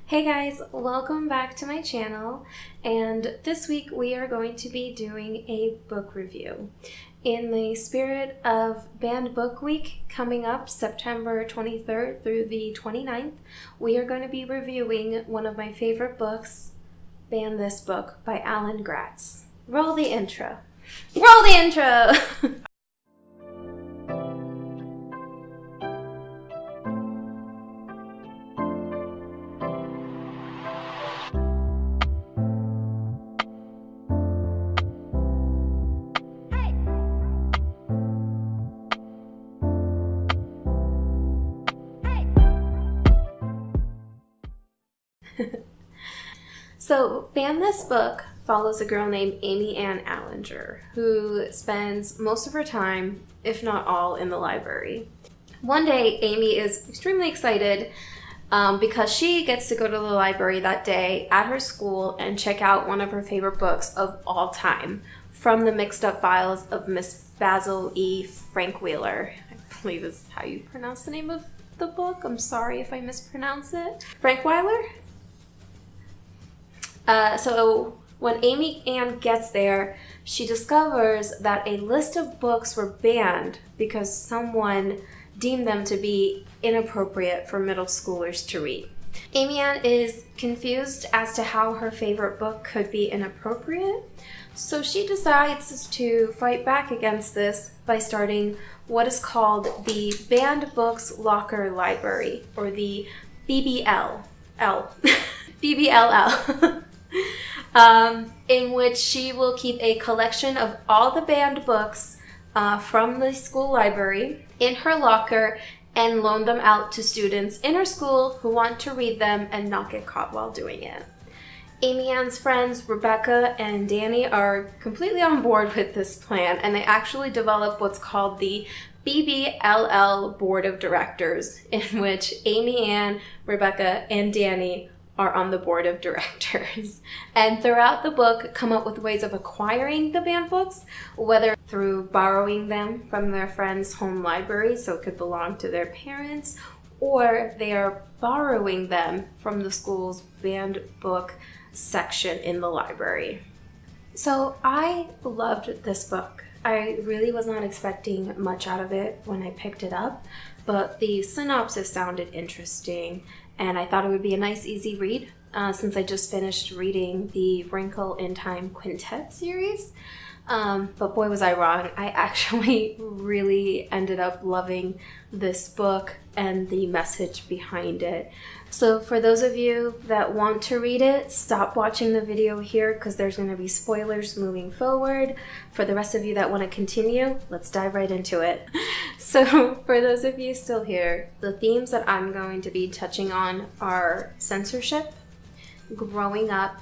Hey guys, welcome back to my channel, and this week we are going to be doing a book review. In the spirit of Banned Book Week coming up September 23rd through the 29th, we are going to be reviewing one of my favorite books, Ban This Book by Alan Gratz. Roll the intro. Roll the intro! So, Ban This Book follows a girl named Amy Ann Allinger, who spends most of her time, if not all, in the library. One day, Amy is extremely excited because she gets to go to the library that day at her school and check out one of her favorite books of all time, From the Mixed Up Files of Miss Basil E. Frankweiler. I believe is how you pronounce the name of the book. I'm sorry if I mispronounce it. Frankweiler? So when Amy Ann gets there, she discovers that a list of books were banned because someone deemed them to be inappropriate for middle schoolers to read. Amy Ann is confused as to how her favorite book could be inappropriate, so she decides to fight back against this by starting what is called the Banned Books Locker Library, or the BBL. BBLL. In which she will keep a collection of all the banned books from the school library in her locker and loan them out to students in her school who want to read them and not get caught while doing it. Amy Ann's friends Rebecca and Danny are completely on board with this plan, and they actually develop what's called the BBLL Board of Directors, in which Amy Ann, Rebecca, and Danny are on the board of directors. And throughout the book, come up with ways of acquiring the banned books, whether through borrowing them from their friend's home library so it could belong to their parents, or they are borrowing them from the school's banned book section in the library. So I loved this book. I really was not expecting much out of it when I picked it up, but the synopsis sounded interesting, and I thought it would be a nice, easy read since I just finished reading the Wrinkle in Time Quintet series. But boy, was I wrong. I actually really ended up loving this book and the message behind it. So for those of you that want to read it, stop watching the video here because there's going to be spoilers moving forward. For the rest of you that want to continue, let's dive right into it. So for those of you still here, the themes that I'm going to be touching on are censorship, growing up,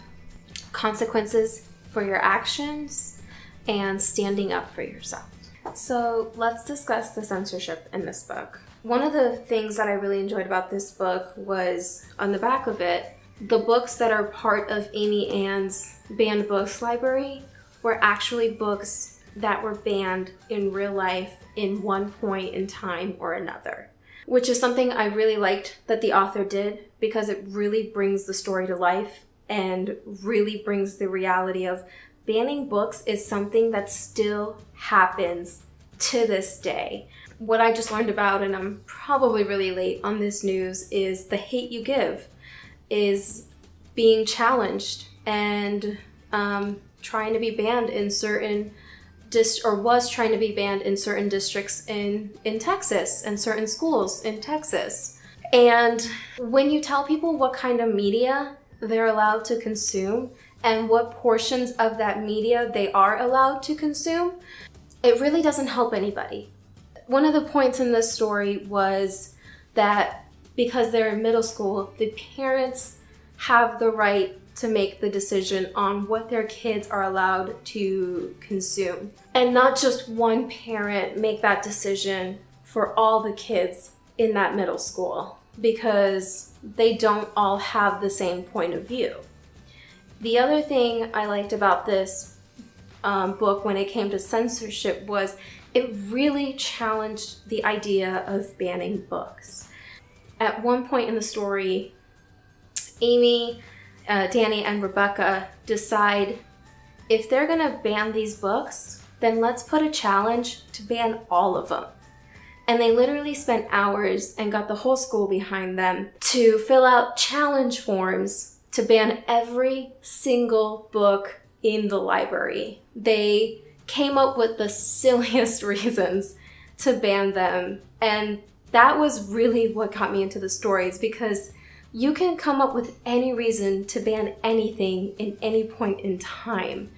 consequences for your actions, and standing up for yourself. So let's discuss the censorship in this book. One of the things that I really enjoyed about this book was, on the back of it, the books that are part of Amy Ann's banned books library were actually books that were banned in real life in one point in time or another, which is something I really liked that the author did because it really brings the story to life and really brings the reality of banning books is something that still happens to this day. What I just learned about, and I'm probably really late on this news, is the hate you give is being challenged and trying to be banned in certain was trying to be banned in certain districts in Texas and certain schools in Texas. And when you tell people what kind of media they're allowed to consume and what portions of that media they are allowed to consume, it really doesn't help anybody. One of the points in this story was that because they're in middle school, the parents have the right to make the decision on what their kids are allowed to consume. And not just one parent make that decision for all the kids in that middle school, because they don't all have the same point of view. The other thing I liked about this book when it came to censorship was it really challenged the idea of banning books. At one point in the story, Amy, Danny, and Rebecca decide if they're gonna ban these books, then let's put a challenge to ban all of them. And they literally spent hours and got the whole school behind them to fill out challenge forms to ban every single book in the library. They came up with the silliest reasons to ban them. And that was really what got me into the stories, because you can come up with any reason to ban anything in any point in time.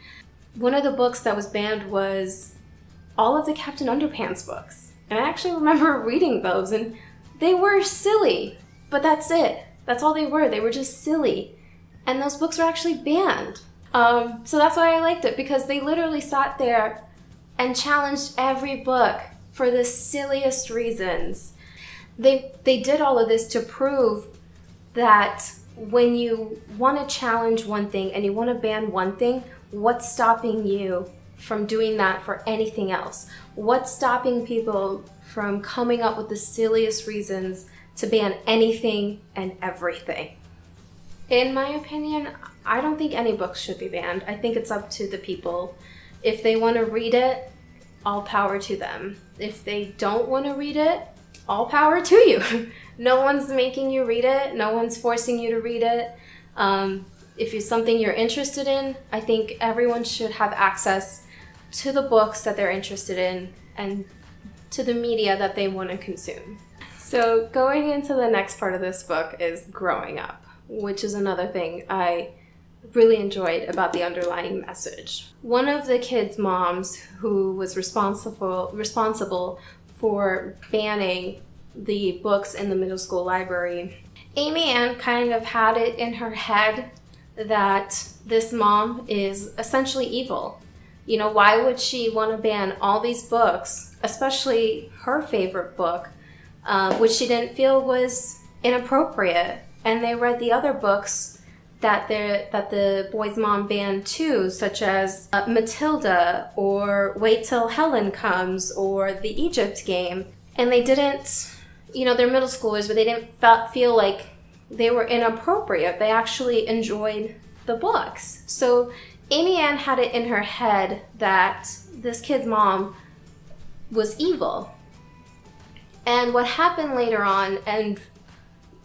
One of the books that was banned was all of the Captain Underpants books. And I actually remember reading those, and they were silly, but that's it. That's all they were. They were just silly. And those books were actually banned. So that's why I liked it, because they literally sat there and challenged every book for the silliest reasons. They did all of this to prove that when you want to challenge one thing and you want to ban one thing, what's stopping you from doing that for anything else? What's stopping people from coming up with the silliest reasons to ban anything and everything? In my opinion, I don't think any books should be banned. I think it's up to the people. If they want to read it, all power to them. If they don't want to read it, all power to you. No one's making you read it. No one's forcing you to read it. If it's something you're interested in, I think everyone should have access to the books that they're interested in and to the media that they want to consume. So going into the next part of this book is growing up, which is another thing I really enjoyed about the underlying message. One of the kids' moms who was responsible for banning the books in the middle school library, Amy Ann kind of had it in her head that this mom is essentially evil. You know, why would she want to ban all these books, especially her favorite book, which she didn't feel was inappropriate? And they read the other books that the boy's mom banned too, such as Matilda, or Wait Till Helen Comes, or The Egypt Game. And they didn't, you know, they're middle schoolers, but they didn't feel like they were inappropriate. They actually enjoyed the books. So Amy Ann had it in her head that this kid's mom was evil. And what happened later on, and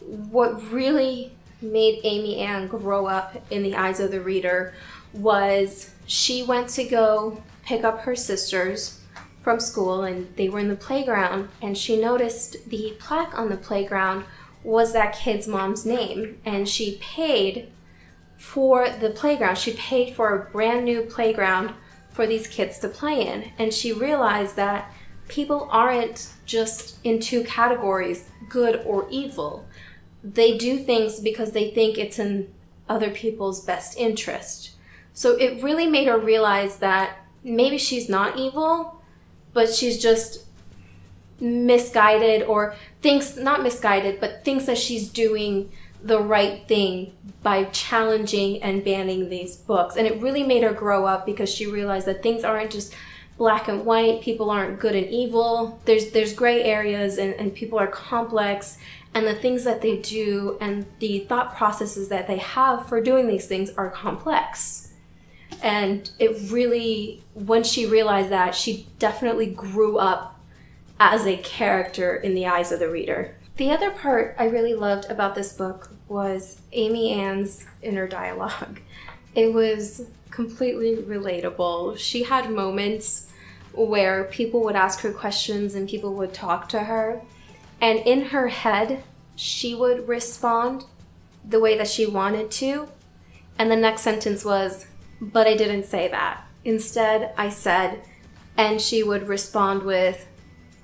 what really made Amy Ann grow up in the eyes of the reader, was she went to go pick up her sisters from school, and they were in the playground, and she noticed the plaque on the playground was that kid's mom's name, and she paid for the playground. She paid for a brand new playground for these kids to play in, and she realized that people aren't just in two categories, good or evil. They do things because they think it's in other people's best interest. So it really made her realize that maybe she's not evil, but she's just misguided, or thinks, not misguided, but thinks that she's doing the right thing by challenging and banning these books. And it really made her grow up, because she realized that things aren't just black and white. People aren't good and evil. There's gray areas, and people are complex, and the things that they do and the thought processes that they have for doing these things are complex. And it really, when she realized that, she definitely grew up as a character in the eyes of the reader. The other part I really loved about this book was Amy Ann's inner dialogue. It was completely relatable. She had moments where people would ask her questions and people would talk to her, and in her head, she would respond the way that she wanted to, and the next sentence was, "But I didn't say that. Instead, I said," and she would respond with,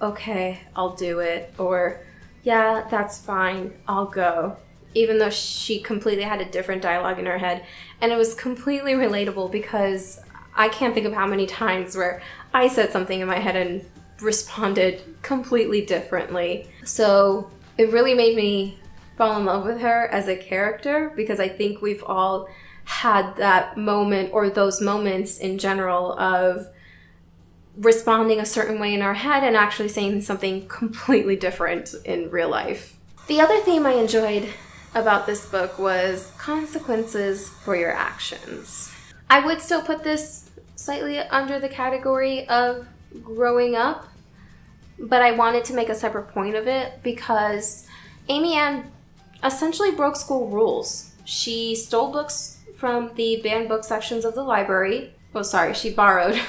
"Okay, I'll do it," or, "Yeah, that's fine, I'll go," even though she completely had a different dialogue in her head. And it was completely relatable, because I can't think of how many times where I said something in my head and responded completely differently. So it really made me fall in love with her as a character, because I think we've all had that moment, or those moments in general, of responding a certain way in our head and actually saying something completely different in real life. The other theme I enjoyed about this book was consequences for your actions. I would still put this slightly under the category of growing up, but I wanted to make a separate point of it because Amy Ann essentially broke school rules. She stole books from the banned book sections of the library. Oh, sorry, she borrowed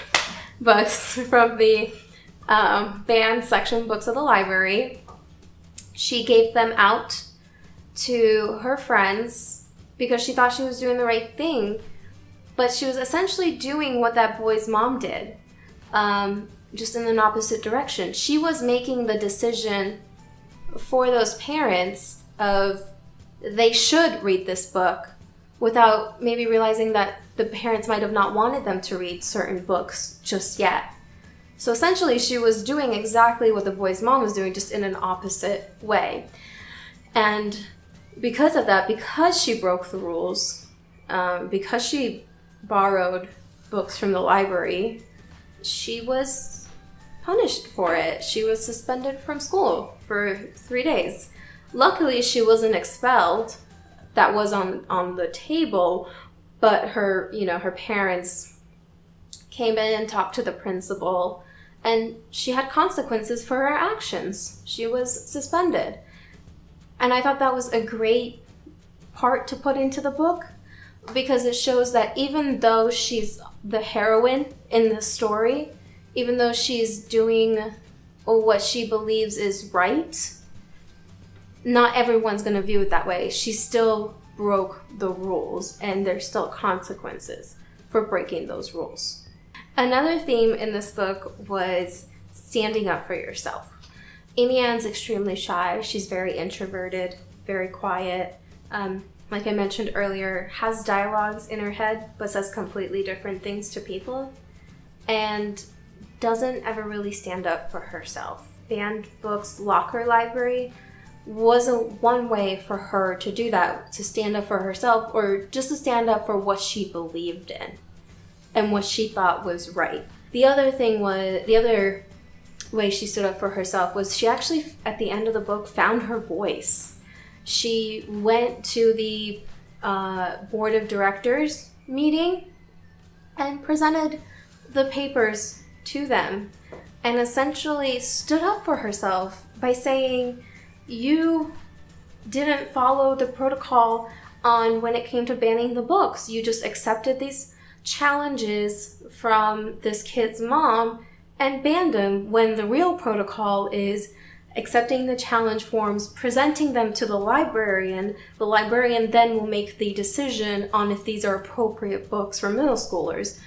books from the banned section books of the library. She gave them out to her friends because she thought she was doing the right thing, but she was essentially doing what that boy's mom did, just in an opposite direction. She was making the decision for those parents of they should read this book without maybe realizing that the parents might have not wanted them to read certain books just yet. So essentially she was doing exactly what the boy's mom was doing, just in an opposite way. And because of that, because she broke the rules, because she borrowed books from the library, she was punished for it. She was suspended from school for 3 days. Luckily, she wasn't expelled. That was on the table, but her parents came in and talked to the principal, and she had consequences for her actions. She was suspended. And I thought that was a great part to put into the book, because it shows that even though she's the heroine in the story, even though she's doing what she believes is right, not everyone's going to view it that way. She still broke the rules, and there's still consequences for breaking those rules. Another theme in this book was standing up for yourself. Amy Ann's extremely shy. She's very introverted, very quiet. Like I mentioned earlier, has dialogues in her head, but says completely different things to people, and doesn't ever really stand up for herself. Banned books locker library was one way for her to do that, to stand up for herself, or just to stand up for what she believed in and what she thought was right. The other way she stood up for herself was she actually, at the end of the book, found her voice. She went to the board of directors meeting and presented the papers to them and essentially stood up for herself by saying, you didn't follow the protocol on when it came to banning the books. You just accepted these challenges from this kid's mom and banned them, when the real protocol is accepting the challenge forms, presenting them to the librarian. The librarian then will make the decision on if these are appropriate books for middle schoolers.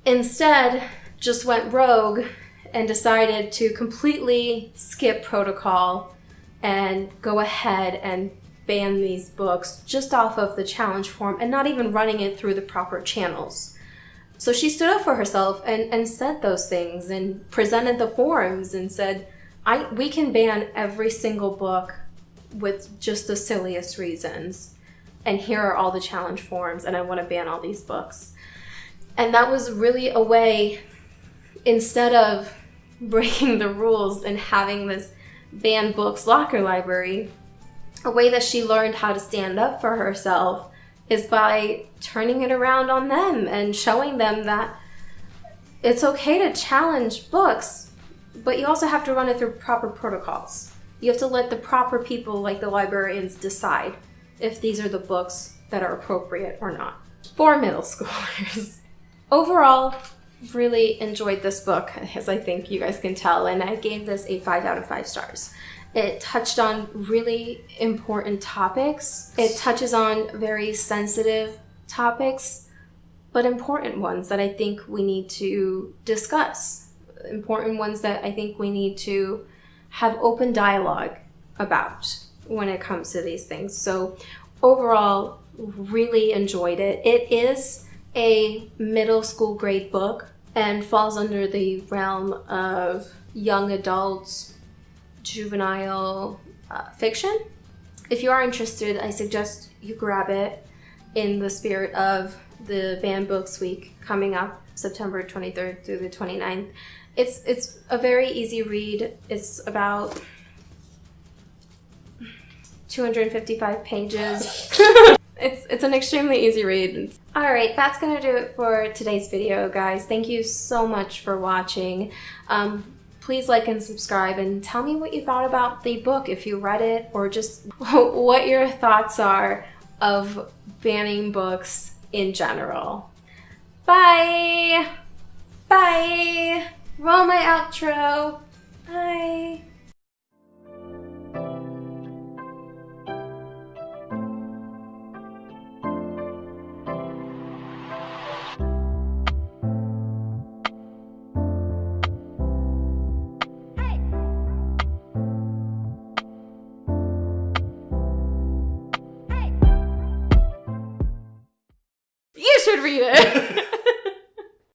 Instead, just went rogue and decided to completely skip protocol and go ahead and ban these books just off of the challenge form and not even running it through the proper channels. So she stood up for herself and said those things and presented the forms and said, we can ban every single book with just the silliest reasons. And here are all the challenge forms, and I want to ban all these books. And that was really a way, instead of breaking the rules and having this banned books locker library, a way that she learned how to stand up for herself is by turning it around on them and showing them that it's okay to challenge books, but you also have to run it through proper protocols. You have to let the proper people, like the librarians, decide if these are the books that are appropriate or not for middle schoolers. Overall, really enjoyed this book, as I think you guys can tell, and I gave this a 5 out of 5 stars. It touched on really important topics. It touches on very sensitive topics, but important ones that I think we need to discuss. Important ones that I think we need to have open dialogue about when it comes to these things. So overall, really enjoyed it. It is a middle school grade book and falls under the realm of young adults, juvenile fiction. If you are interested, I suggest you grab it in the spirit of the Banned Books Week coming up September 23rd through the 29th. It's a very easy read. It's about 255 pages. It's an extremely easy read. Alright, that's gonna do it for today's video, guys. Thank you so much for watching. Please like and subscribe and tell me what you thought about the book, if you read it, or just what your thoughts are of banning books in general. Bye! Bye! Roll my outro. Bye! You should read it.